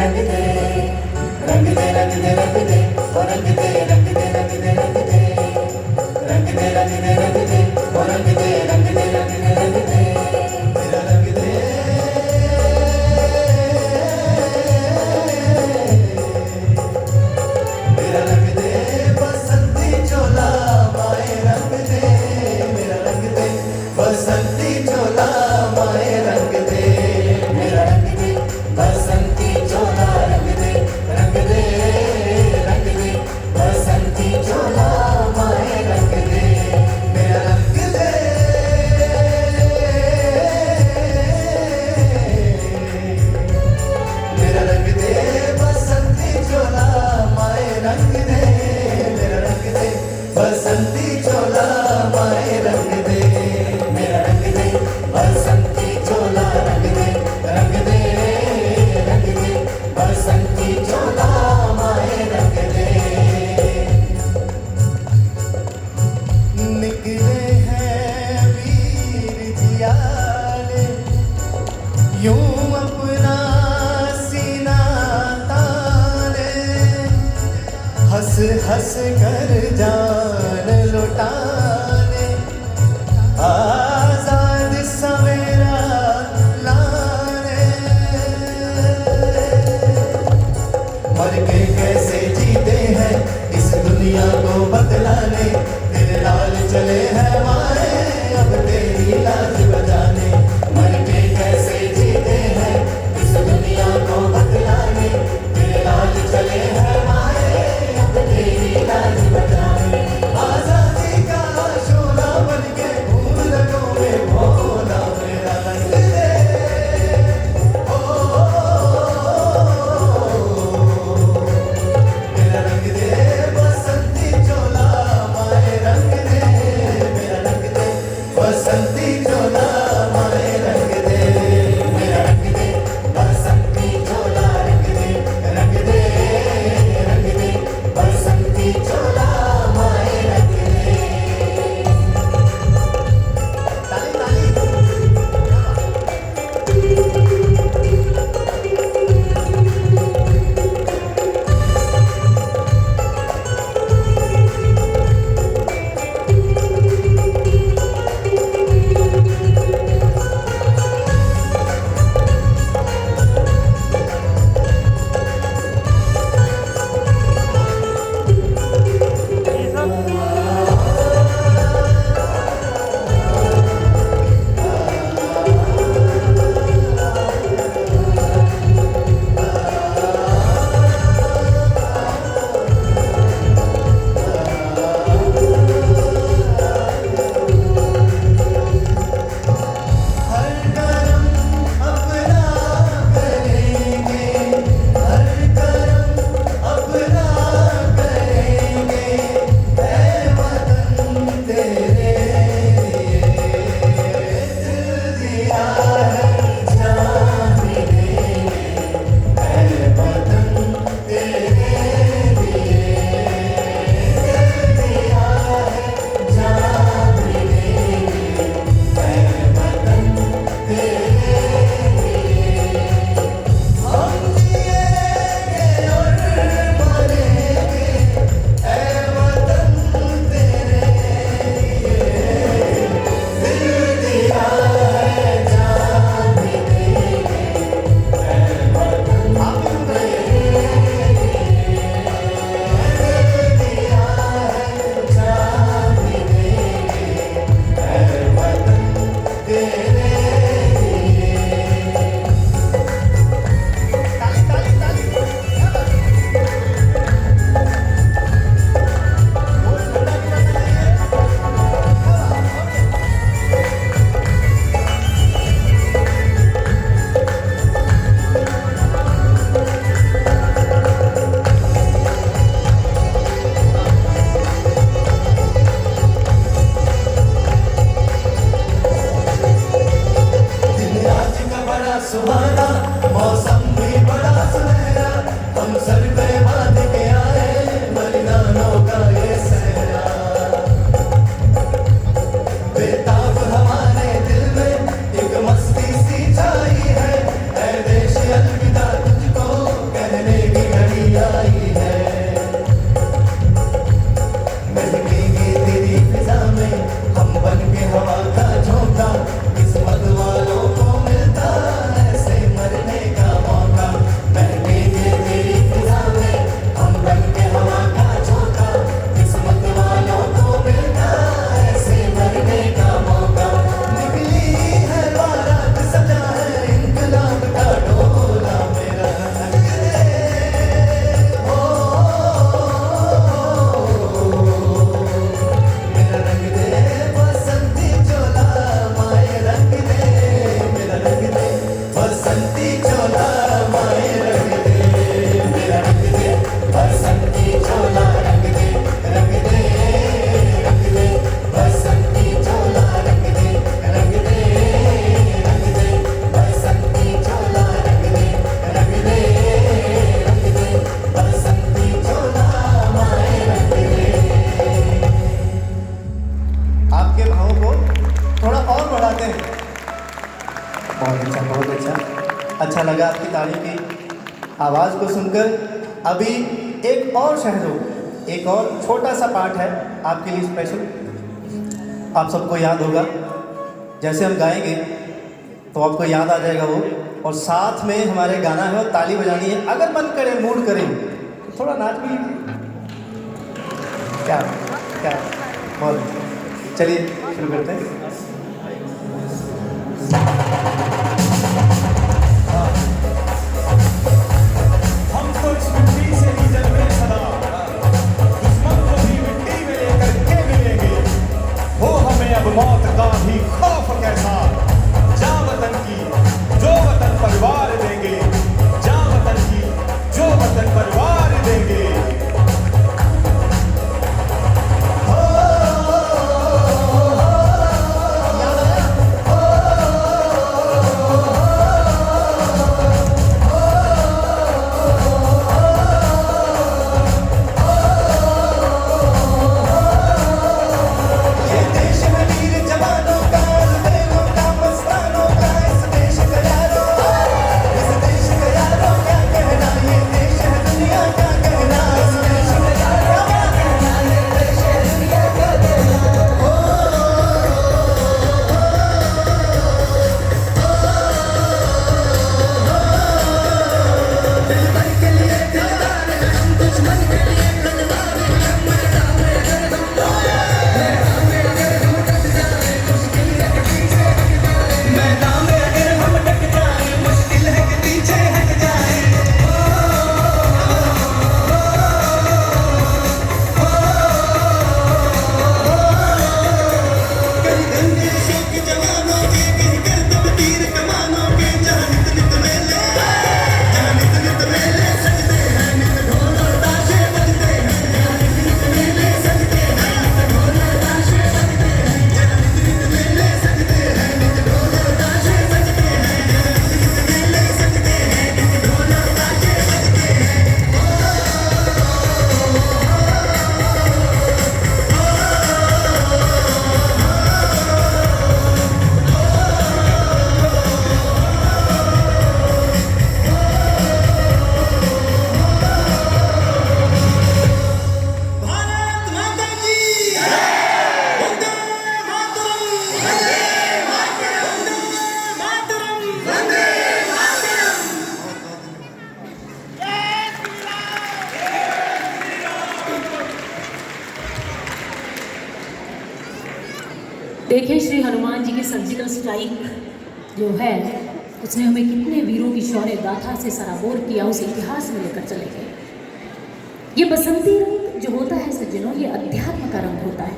रंग दे, रंग दे, रंग दे, रंग दे, ओ रंग दे, रंग दे, रंग दे, रंग दे, रंग दे, रंग दे, रंग दे, ओ रंग दे, रंग दे, रंग दे, रंग दे, मेरा रंग दे, मेरा रंग दे, बसंती चोला माए रंग दे, मेरा रंग दे, बसंती चोला माए रंग दे, मेरा रंग दे, बसंती चोला रंग दे, रंग दे, रंग दे, बसंती चोला माए रंग दे, मेरा रंग दे, मेरा रंग दे, बसंती चोला माए रंग दे, मेरा रंग दे, बसंती चोला माए रंग दे, मेरा रंग दे, बसंती चोला रंग दे, रंग दे, रंग दे, बसंती चोला माए रंग दे, निकले हैं वीर जियाले यूं अपना सीना ताने, हंस हंस कर जान लुटाने, आजाद सवेरा लाने, मर के कैसे जीते हैं इस दुनिया को बतलाने, तेरे लाल चले हैं माए अब तेरी लाज बजाने, मर के कैसे जीते हैं इस दुनिया को बतलाने, तेरे लाल चले हैं माए अब तेरी लाज बजाने। आवाज़ को सुनकर अभी एक और शहरों, एक और छोटा सा पार्ट है आपके लिए स्पेशल। आप सबको याद होगा, जैसे हम गाएंगे तो आपको याद आ जाएगा वो, और साथ में हमारे गाना है और ताली बजानी है। अगर मन करे, मूड करे तो थोड़ा नाच भी लीजिए। क्या क्या बहुत, चलिए शुरू करते हैं। हम तो इस मिट्टी से ही जन्मे सदा, दुश्मन को भी मिट्टी में लेकर के मिलेंगे। हो हमें अब मौत का भी खौफ कैसा, जा वतन की जो वतन परिवार देंगे, जा वतन की जो वतन परिवार देंगे। देखें श्री हनुमान जी की सर्जिकल स्ट्राइक जो है, उसने हमें कितने वीरों की शौर्य गाथा से सराबोर किया, उस इतिहास में लेकर चले गए। ये बसंती रंग जो होता है सज्जनों, ये अध्यात्म का रंग होता है।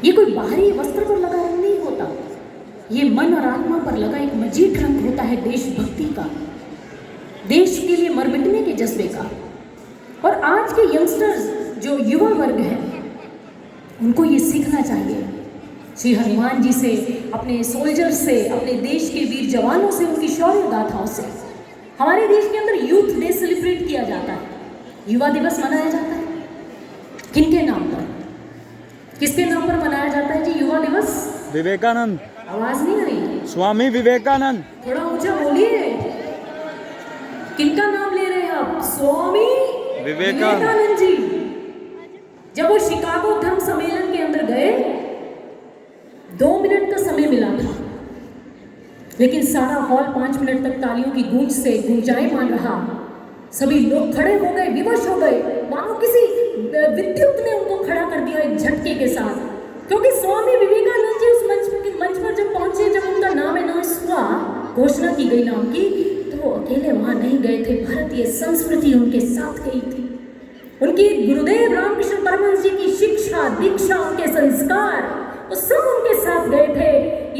ये कोई बाहरी वस्त्र पर लगा रंग नहीं होता, ये मन और आत्मा पर लगा एक मजीठ रंग होता है देशभक्ति का, देश के लिए मर मिटने के जज्बे का। और आज के यंगस्टर्स जो युवा वर्ग है, उनको ये सीखना चाहिए श्री हनुमान जी से, अपने सोल्जर से, अपने देश के वीर जवानों से, उनकी शौर्य गाथाओं से। हमारे देश के अंदर यूथ डे सेलिब्रेट किया जाता है, युवा दिवस मनाया जाता है। किनके नाम पर, किसके नाम पर मनाया जाता है जी युवा दिवस? विवेकानंद। आवाज नहीं आ रही? स्वामी विवेकानंद। थोड़ा ऊंचा बोलिए। किनका नाम ले रहे हैं आप? स्वामी विवेकानंद जी। जब वो शिकागो धर्म सम्मेलन के अंदर गए, 2 मिनट का समय मिला था, लेकिन सारा हॉल 5 मिनट तक तालियों की गूंज से गूंजायमान रहा। सभी लोग खड़े हो गए, विवश हो गए, मानो किसी विद्युत ने उनको खड़ा कर दिया एक झटके के साथ। क्योंकि स्वामी विवेकानंद जी उस मंच पर जब पहुंचे, जब उनका नाम अनाउंस हुआ, घोषणा की गई नाम की, तो वो अकेले वहां नहीं गए थे, भारतीय संस्कृति उनके साथ गई थी। उनकी गुरुदेव रामकृष्ण परमहंस जी की शिक्षा, दीक्षा, उनके संस्कार, वो सब उनके साथ गए थे।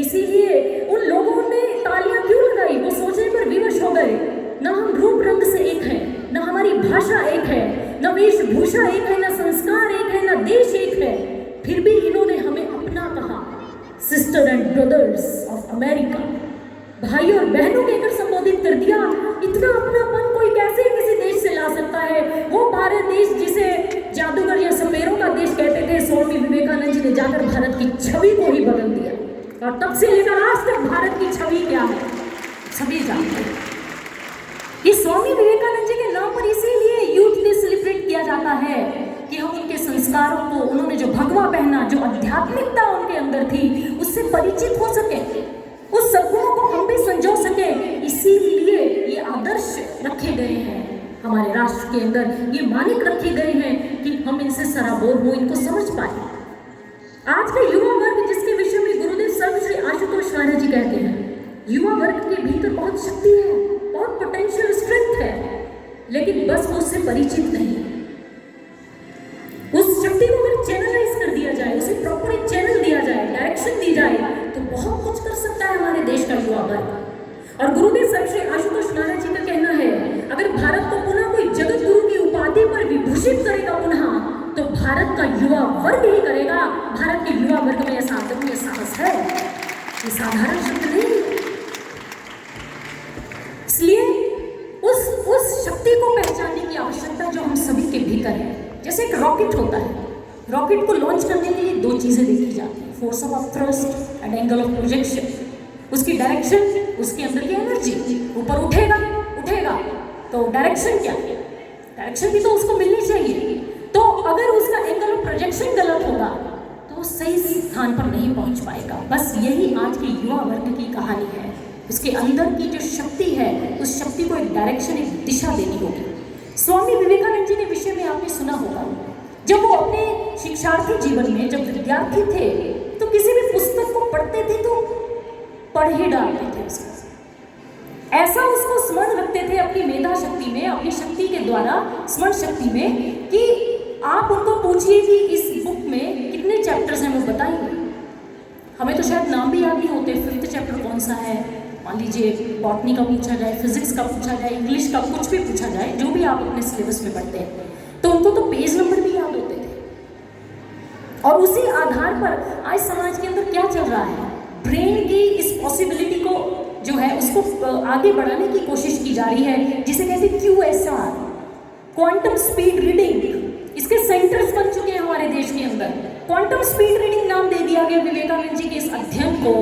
इसीलिए उन लोगों ने तालियां क्यों लगाई, वो सोचने पर विवश हो गए। ना हम रूप रंग से एक हैं, ना हमारी भाषा एक है, ना वेशभूषा एक है, ना संस्कार एक है, ना देश एक है, फिर भी इन्होंने हमें अपना कहा। Sister and brothers of America, भाई और बहनों कहकर संबोधित कर दिया। इतना अपनापन कोई कैसे किसी देश से ला सकता है? वो भारत देश जिसे जादूगर या सपेरों का देश कहते थे, स्वामी विवेकानंद जी ने जाकर भारत की छवि को ही बदल दिया। और तब से लेकर आज तक भारत की छवि क्या है सभी जानते हैं। ये स्वामी विवेकानंद जी के नाम पर इसीलिए यूथ डे सेलिब्रेट किया जाता है कि हम उनके संस्कारों को, उन्होंने जो भगवा पहना, जो आध्यात्मिकता उनके अंदर थी, उससे परिचित हो सके, उस सद्गुणों को हम भी संजो सके। इसीलिए ये आदर्श रखे गए हैं हमारे राष्ट्र के अंदर, ये मानक रखे गए हैं कि हम इनसे सराबोर हो, इनको समझ पाए। आज का युवा वर्ग, जिसके विषय में गुरुदेव सर्वश्री आशुतोष राणा जी कहते हैं, युवा वर्ग के भीतर बहुत शक्ति है, बहुत पोटेंशियल स्ट्रेंथ है, लेकिन बस वो उससे परिचित नहीं है। उस शक्ति को अगर चैनलाइज कर दिया जाए, उसे प्रॉपर एक चैनल दिया जाए, डायरेक्शन दी जाए, तो बहुत कुछ कर सकता है हमारे देश का युवा वर्ग। और गुरुदेव सर्वश्री आशुतोष राणा जी का कहना है, अगर भारत को पुनः कोई जगत गुरु की उपाधि पर विभूषित करेगा पुनः, तो भारत का युवा वर्ग ही करेगा। भारत के युवा वर्ग में ऐसा अदम्य साहस है, ये साधारण शब्द नहीं। इसलिए उस शक्ति को पहचानने की आवश्यकता जो हम सभी के भीतर है। जैसे एक रॉकेट होता है, रॉकेट को लॉन्च करने के लिए दो चीजें देखी जाती हैं, force of thrust and angle of projection. उसकी डायरेक्शन, उसके अंदर की एनर्जी, ऊपर उठेगा तो डायरेक्शन क्या है, डायरेक्शन भी तो उसको मिलनी चाहिए। तो अगर उसका एंगल ऑफ प्रोजेक्शन गलत होगा तो वो सही स्थान पर नहीं पहुंच पाएगा। बस यही आज के युवा वर्ग की कहानी है। उसके अंदर की जो शक्ति है, उस शक्ति को एक डायरेक्शन, एक दिशा देनी होगी। स्वामी विवेकानंद जी के विषय में आपने सुना होगा, जब वो अपने शिक्षार्थी जीवन में, जब विद्यार्थी थे, तो किसी भी पुस्तक को पढ़ते थे तो पढ़ ही डालते थे उसको, ऐसा उसको स्मरण रखते थे अपनी मेधा शक्ति में, अपनी शक्ति के द्वारा, स्मरण शक्ति में, कि आप उनको पूछिए कि इस बुक में कितने चैप्टर्स हैं, वो बताएंगे। हमें तो शायद नाम भी याद नहीं होते, 5th चैप्टर कौन सा है, मान लीजिए बॉटनी का पूछा जाए, फिजिक्स का पूछा जाए, इंग्लिश का, कुछ भी पूछा जाए, जो भी आप अपने सिलेबस में पढ़ते हैं, तो उनको तो पेज नंबर भी याद होते थे। और उसी आधार पर आज समाज के अंदर क्या चल रहा है, ब्रेन की इस पॉसिबिलिटी को जो है उसको आगे बढ़ाने की कोशिश की जा रही है, जिसे कहते हैं QSR, क्वांटम स्पीड रीडिंग। इसके सेंटर्स बन चुके हैं हमारे देश के अंदर। क्वांटम स्पीड रीडिंग नाम दे दिया गया विवेकानंद जी के इस अध्ययन को,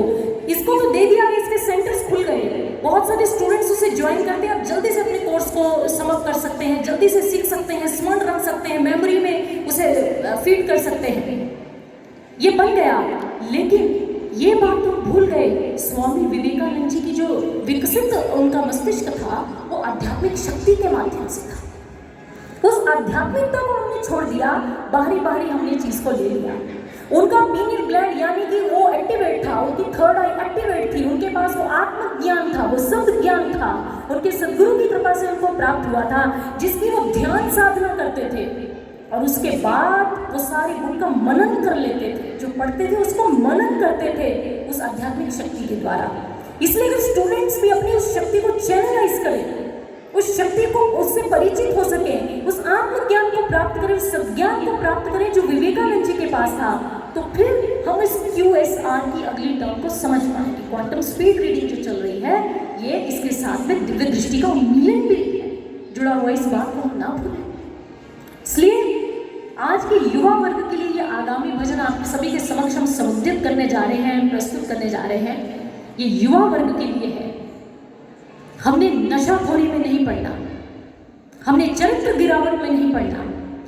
इसको तो दे दिया गया, इसके सेंटर्स खुल गए, बहुत सारे स्टूडेंट्स उसे ज्वाइन करते हैं, आप जल्दी से अपने कोर्स को समअप कर सकते हैं, जल्दी से सीख सकते हैं, स्मरण रख सकते हैं, मेमोरी में उसे फीड कर सकते हैं, ये बन गया। लेकिन ये बात तो भूल गए, स्वामी विवेकानंद जी की जो विकसित उनका मस्तिष्क था, वो आध्यात्मिक शक्ति के माध्यम से था। उस आध्यात्मिकता को हमने छोड़ दिया, बाहरी हमने चीज को ले लिया। उनका पीनियल ग्लैंड यानी कि वो एक्टिवेट था, उनकी थर्ड आई एक्टिवेट थी, उनके पास वो आत्म ज्ञान था, वो शब्द ज्ञान था, उनके सद्गुरु की कृपा से उनको प्राप्त हुआ था, जिसकी वो ध्यान साधना करते थे। और उसके बाद वो सारी बुक का मनन कर लेते थे, जो पढ़ते थे उसको मनन करते थे उस आध्यात्मिक शक्ति के द्वारा। इसलिए अगर स्टूडेंट्स भी अपनी उस शक्ति को चैनलाइज करें, उस शक्ति को, उससे परिचित हो सके, उस आत्मज्ञान को प्राप्त करें, उस सद्ज्ञान को प्राप्त करें जो विवेकानंद जी के पास था, तो फिर हम इस QSR की अगली टर्म को समझ पाएंगे। क्वांटम स्पीड रीडिंग जो चल रही है, ये इसके साथ में दिव्य दृष्टि का उन्मीलन भी जुड़ा हुआ, इस बात को हम ना भूलें। इसलिए आज के युवा वर्ग के लिए ये आगामी भजन आप सभी के समक्ष हम समुद्रित करने जा रहे हैं, प्रस्तुत करने जा रहे हैं। ये युवा वर्ग के लिए है। हमने नशाखोरी में नहीं पढ़ना, हमने चरित्र गिरावट में नहीं पढ़ना,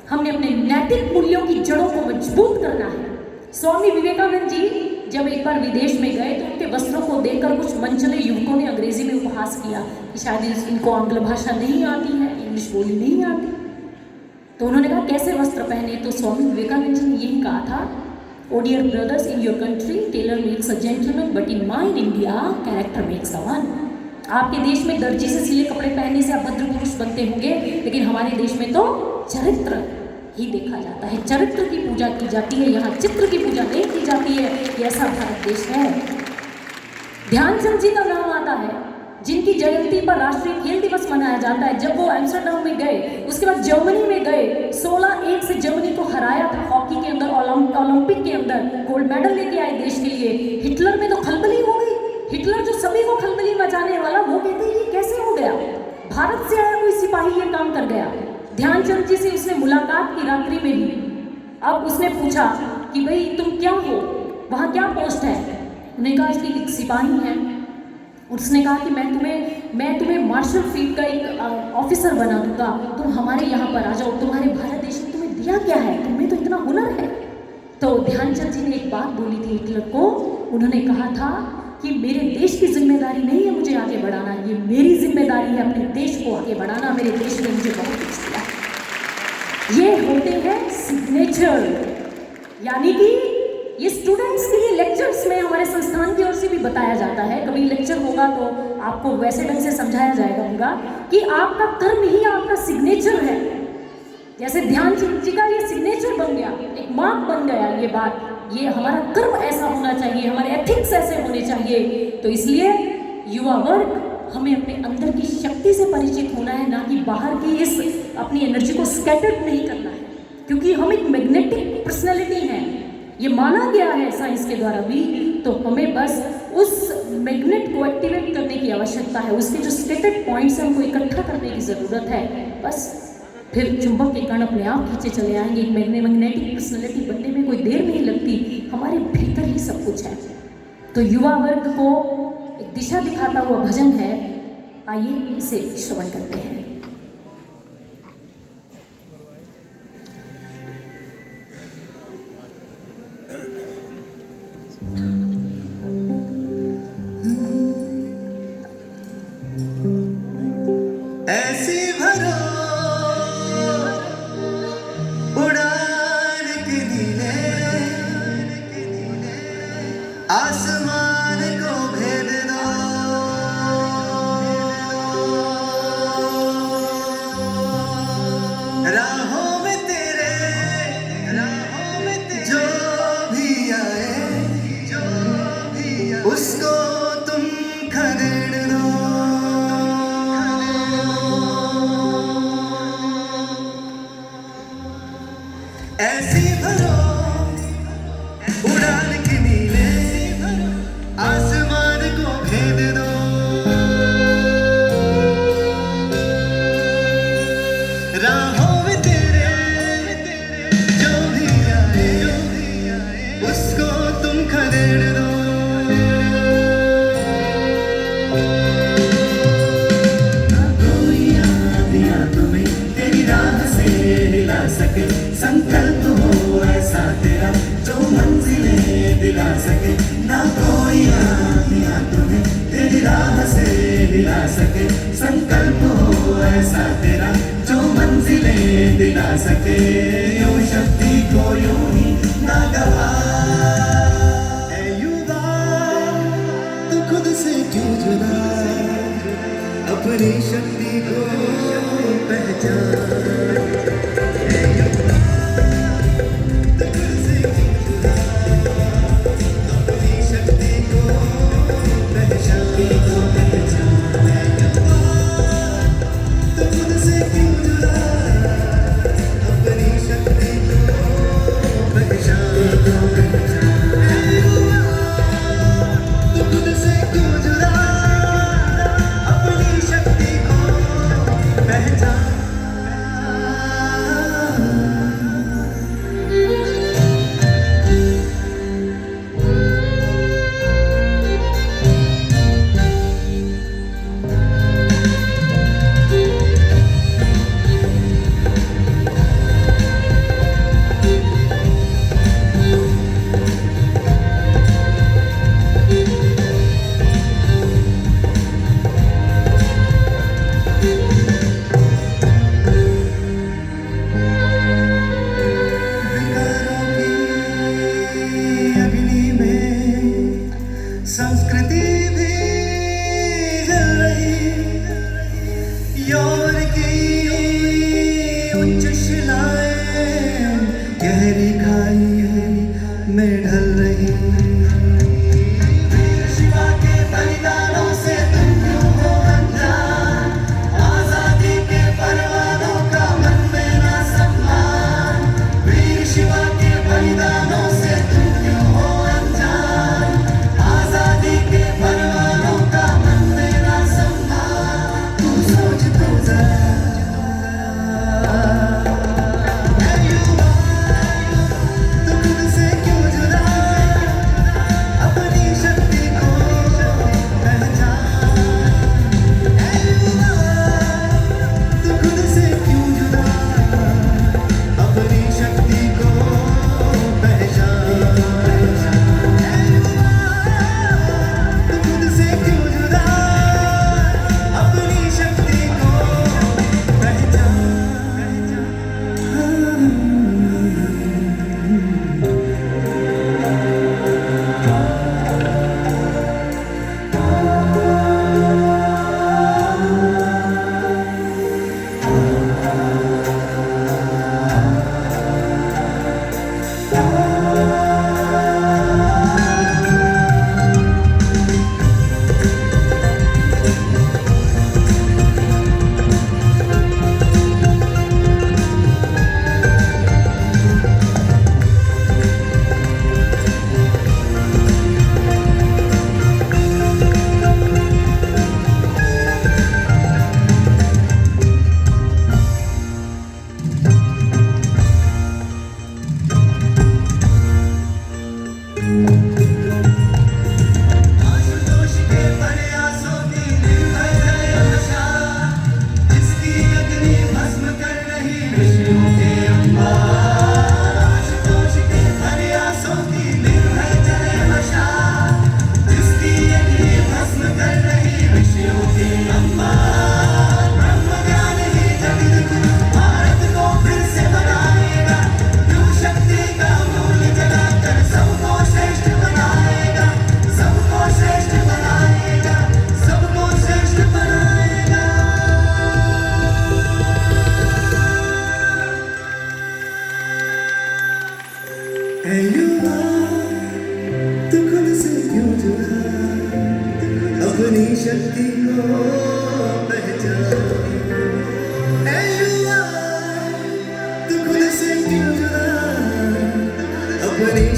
हमने अपने नैतिक मूल्यों की जड़ों को मजबूत करना है। स्वामी विवेकानंद जी जब एक बार विदेश में गए तो उनके वस्त्रों को देखकर कुछ मनचले युवकों ने अंग्रेजी में उपहास किया कि शायद इनको आंग्ल भाषा नहीं आती है, इंग्लिश बोली नहीं आती। तो उन्होंने कहा कैसे वस्त्र पहने, तो स्वामी विवेकानंद जी ने यही कहा था, O dear brothers, in your country tailor makes a gentleman, but in mine India character makes a one. आपके देश में दर्जी से सिले कपड़े पहनने से आप भद्र पुरुष बनते होंगे, लेकिन हमारे देश में तो चरित्र ही देखा जाता है, चरित्र की पूजा की जाती है, यहाँ चित्र की पूजा नहीं की जाती है। ये ऐसा भारत देश है। ध्यानचंद जी का नाम आता है, जिनकी जयंती पर राष्ट्रीय खेल दिवस मनाया जाता है। जब वो एम्स्टरडम में गए, उसके बाद जर्मनी में गए, 16-1 से जर्मनी को हराया था हॉकी के अंदर, ओलंपिक के अंदर गोल्ड मेडल लेके आए देश के लिए। हिटलर में तो खलबली हो गई, हिटलर जो सभी को खलबली मचाने वाला, वो कहते हैं ये कैसे हो गया, भारत से आया कोई सिपाही ये काम कर गया। ध्यानचंद जी से उसने मुलाकात की रात्रि में ही। अब उसने पूछा कि भाई तुम क्या हो, वहाँ क्या पोस्ट है? उन्होंने कहा इसकी एक सिपाही है। उसने कहा कि मैं तुम्हें मार्शल फील्ड का एक ऑफिसर बना दूंगा, तुम हमारे यहाँ पर आ जाओ, तुम्हारे भारत देश ने तुम्हें दिया क्या है, तुम्हें तो इतना हुनर है। तो ध्यानचंद जी ने एक बात बोली थी हिटलर को, उन्होंने कहा था कि मेरे देश की जिम्मेदारी नहीं है मुझे आगे बढ़ाना, ये मेरी जिम्मेदारी है अपने देश को आगे बढ़ाना, मेरे देश ने मुझे बहुत कुछ दिया। ये होते हैं सिग्नेचर, यानी कि ये स्टूडेंट्स के लिए लेक्चर्स में हमारे संस्थान की ओर से भी बताया जाता है। कभी लेक्चर होगा तो आपको वैसे ढंग से समझाया जाएगा पूरा कि आपका कर्म ही आपका सिग्नेचर है। जैसे ध्यानचंद जी का ये सिग्नेचर बन गया, एक मार्क बन गया ये बात, ये हमारा कर्म ऐसा होना चाहिए, हमारे एथिक्स ऐसे होने चाहिए। तो इसलिए युवा वर्ग हमें अपने अंदर की शक्ति से परिचित होना है, ना कि बाहर की इस अपनी एनर्जी को स्कैटर्ड नहीं करना है, क्योंकि हम एक मैग्नेटिक पर्सनैलिटी हैं, ये माना गया है साइंस के द्वारा भी। तो हमें बस उस मैग्नेट को एक्टिवेट करने की आवश्यकता है, उसके जो स्कैटर्ड पॉइंट्स हैं उनको इकट्ठा करने की ज़रूरत है, बस फिर चुंबक के कण अपने आप खींचे चले आएंगे। एक मैग्नेटिक पर्सनैलिटी बनने में कोई देर नहीं लगती, हमारे भीतर ही सब कुछ है। तो युवा वर्ग को एक दिशा दिखाता हुआ भजन है, आइए इसे श्रवण करते हैं। ऐसी भरो उड़ान के नीले, आसमान को भेद दो, राहों में तेरे जो भी आए उसको तुम खदेड़ दो। ऐसी भरो उड़ान के नीले, आसमान को भेद दो, राहों में तेरे जो भी आए उसको तुम खदेड़ दो। ना कोई आंधियां तुम्हें तेरी राह से हिला सके, संकल्प हो ऐसा तेरा जो मंजिलें दिला सके। ना कोई आंधियां तुम्हें तेरी राह से हिला सके, संकल्प हो ऐसा तेरा जो मंजिलें दिला सके। यूं शक्ति को यूं ही ना गवा, ऐ युवा तू खुद से क्यों जुदा, अपनी शक्ति को पहचान।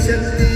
शक्ति